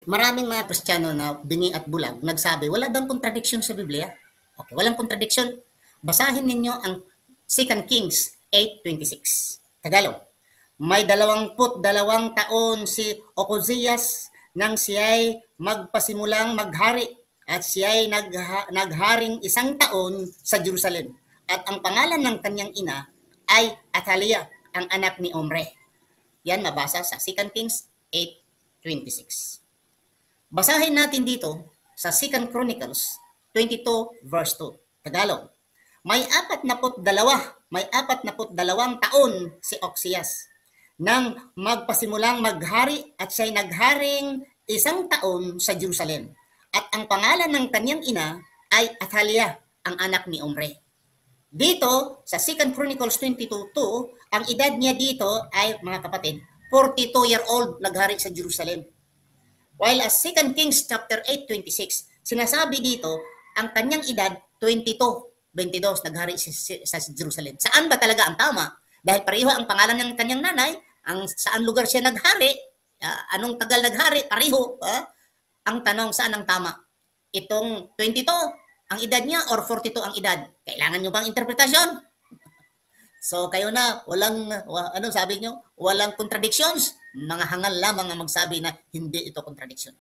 Maraming mga Kristiyano na bingi at bulag nagsabi, wala bang contradiction sa Biblia? Okay, walang contradiction. Basahin ninyo ang 2 Kings 8:26. Tagalog. May 22 taon si Ocozias nang siya'y magpasimulang maghari at siya'y nagharing 1 taon sa Jerusalem. At ang pangalan ng kanyang ina ay Athaliah, ang anak ni Omri. Yan mabasa sa 2 Kings 8:26. Basahin natin dito sa 2 Chronicles 22 verse 2. Tagalog. May 42 taon si Oxias nang magpasimulang maghari at siya'y nagharing 1 taon sa Jerusalem. At ang pangalan ng kanyang ina ay Athaliah, ang anak ni Omri. Dito, sa 2 Chronicles 22:2, ang edad niya dito ay, mga kapatid, 42-year-old naghari sa Jerusalem. While as 2 Kings chapter 8:26, sinasabi dito, ang kanyang edad, 22 naghari sa Jerusalem. Saan ba talaga ang tama? Dahil pareho ang pangalan ng kanyang nanay, ang saan lugar siya naghari, anong tagal naghari, pareho. Ang tanong, saan ang tama? Itong 22 ang edad niya or 42 ang edad? Kailangan nyo bang interpretasyon? So kayo na, anong sabi nyo? Walang contradictions. Mga hangal lamang ang magsabi na hindi ito contradiction.